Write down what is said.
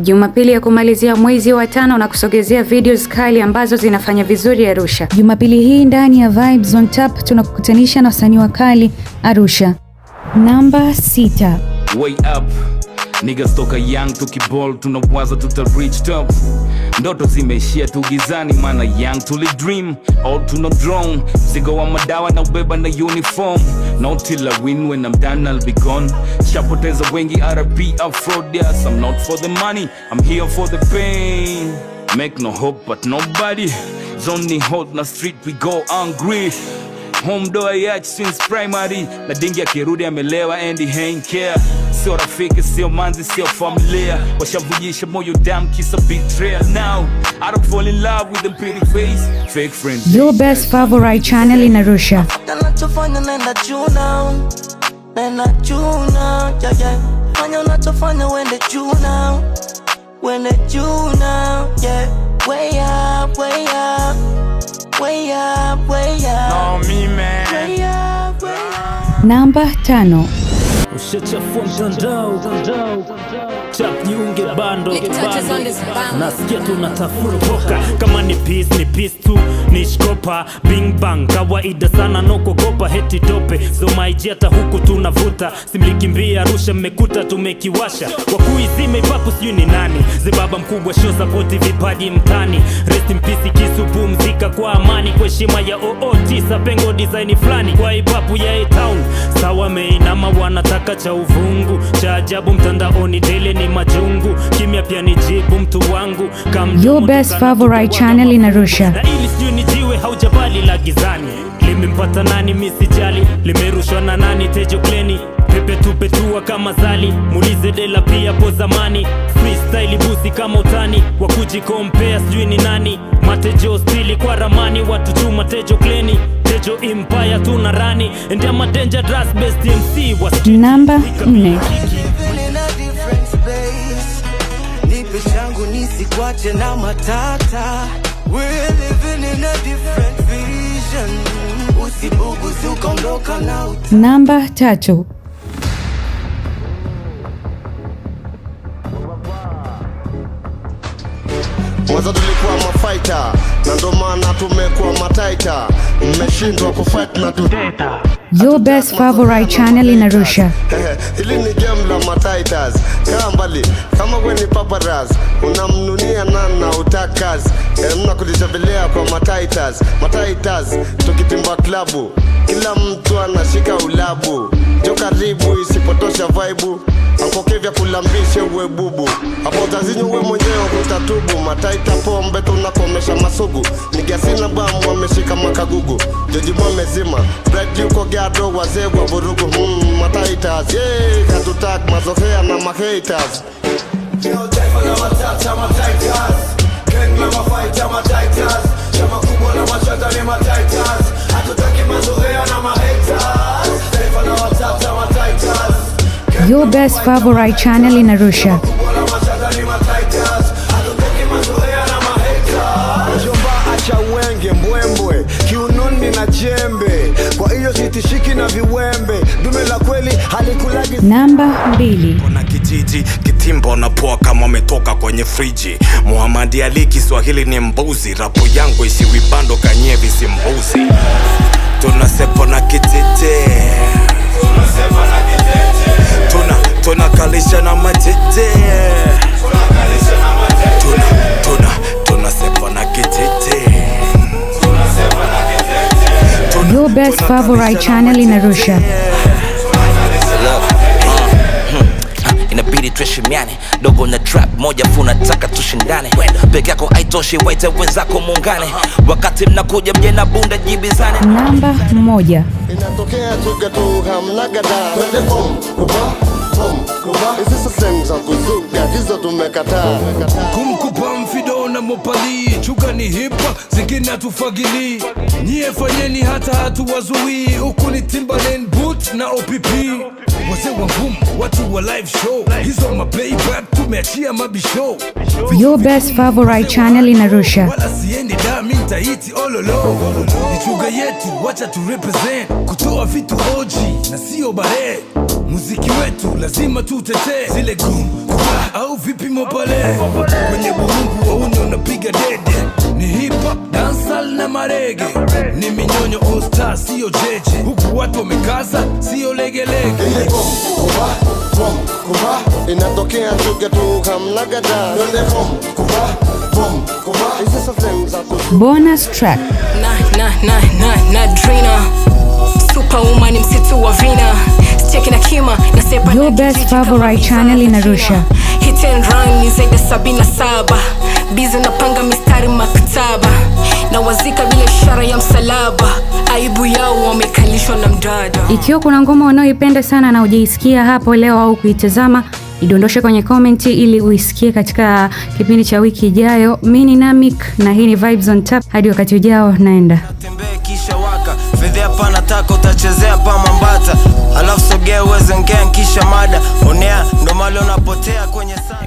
Jumapili ya kumalizia mwezi wa 5 na kusogezea videos kali ambazo zinafanya vizuri Arusha. Jumapili hii ndani ya Vibes on Tap tunakukutanisha na wasanii wakali Arusha. Namba 6. Way up. Niggas toka young tukiball tunawaza tuta reach top. Ndoto zimeishia tu gizani mana young tuli dream all tuna drone. Mzigo wa madawa na ubeba na uniform. Not till I win, when I'm done I'll be gone. Shapoteza wengi RP Afrodias. I'm not for the money, I'm here for the pain. Make no hope but nobody. Zoni hold na street we go hungry. Home door yach since primary. Na dingi akirudi amelewa and he ain't care. Sio rafiki, sio manzi, sio familia. Washavujisha moyo damn kisa betrayal. Now I don't fall in love with them pretty face fake friends. Your best favorite channel in Arusha. Nachofanya nenda juu now. Nenda juu now, yeah yeah. Fanya unachofanya wende juu now. Wende juu now, yeah. Way up, way up. Way up, way up. No me man. Way up, way up. Namba 5. Ushachafua mtandao chap niunge bando nasikia tunatafutoka kama ni peace tu nishkopa bing bang kawaida sana nokogopa heti dope zomaiji hata huku tunavuta simlikimbia Arusha mmekuta tumekiwasha kwa kuizime ipapo sijui ni nani zibaba mkubwa show support vipaji mtani rest in peace Kisubu mzika kwa amani kwa heshima ya OOT sapengo design flani kwa ipapu ya town sawa meinama wanataka cha uvungu cha ajabu mtandaoni tele ni majungu kimya pia ni jibu mtu wangu Your best favorite channel in Arusha. Na ili sijui ni jiwe haujabali la gizani limempata nani misijali limerushwa na nani Tejo Kleni pepe tupetua kama zali mulize dela pia po zamani freestyle busi kama utani wakujikompea sijui ni nani Matejo stili kwa ramani watu chuma Tejo Kleni Tejo Empire tuna rani and I'm a dangerous best MC was Namba 4. Nipe changu nisikwache na matata. We're living in a different vision. Usibuguzi ukaondoka na Namba 3. Mwanzo tulikuwa mafighter na ndo maana tumekuwa mataita. Mmeshindwa kufight na tuteta. Your best favorite channel in Arusha. Hili ni game la mataitas. Kaa mbali kama we ni paparazzi. Unamnunia nana utakas. Mna kujisabilia kwa mataitas. Mataitas tukitimba klabu. Kila mtu anashika ulabu. Jo karibu isipotosha vibe. Ankokevya kulambishe uwe bubu. Hapo utazinyo uwe mwenyewe utatubu. Mataita pombe tunakomesha masugu. Nigasina bamu wameshika makagugu. Joji mwamezima Spread yuko gado wazee wa vurugu. Mataitas hatutak mazofea na mahaters. Ndio taifa la matata mataitas. Gang la mafighter mataitas. Chama kubwa la machata ni mataitas. Hatutaki mazoea na mahaters. Taifa la matata mataitas. Your best favorite channel in Arusha. Jomba acha wenge mbwembwe kiunoni na jembe. Kwa hiyo sitishiki na viwembe. Dume la kweli halikulagi. Namba 2. Kuna kijiji kitimbo na poa kama wametoka kwenye friji. Muhammad Ali Kiswahili ni mbuzi. Rapo yangu isiwibando kanyevi si mbuzi. Tunasepa na kitete. Tunakalisha na matete. Tunasepa na kitete. Your best favorite channel in Arusha. Inabidi tuheshimiane dogo na trap moja funa taka tushindane peke yako haitoshi waite wenzako muungane wakati mnakuja mje na bunda jibizane. Namba 1. Inatokea tuga tu hamna gada. Twende kuba hizi sasa za kuzuga hizo tumekataa. Kumkupa mfido na mopali chuga ni hipa zingine tufagili nyie fanyeni hata hatuwazuii huku ni Timberland boot na OPP wase wa boom watu wa live show hizo maplayback tumeachia mabishow. Your best favorite channel in Arusha. Wala siendi da mintaiti ololo ni chuga yetu wacha tu represent kutoa vitu OG na sio bare muziki wetu lazima tutetee zile gum kuba au vipi Mopale? Kwenye burungu wauni unapiga dede, ni hip hop, dancehall na marege, ni minyonyo all star sio jeje, huku watu wamekaza sio legelege. Inatokea chuga tu kamnagada. Bonus track. Na Drina Superwoman ni msitu wa vina. Steki na kima na sepa Your best favorite channel in Arusha. Hit and run ni zaidi 77. Busy napanga mistari maktaba, na wazika bila ishara ya msalaba. Aibu yao wamekalishwa na mdada. Ikiwa kuna ngoma unayoipenda sana na hujaisikia hapo leo au kuitazama, idondoshe kwenye komenti ili uisikie katika kipindi cha wiki ijayo. Mimi ni Namik na hii ni Vibes on Tap. Hadi wakati ujao, naenda. Tembea kisha waka fedhea pana taka utachezea pa mambata, alafu sogea uweze ngea kisha mada onea ndo mali unapotea kwenye sana.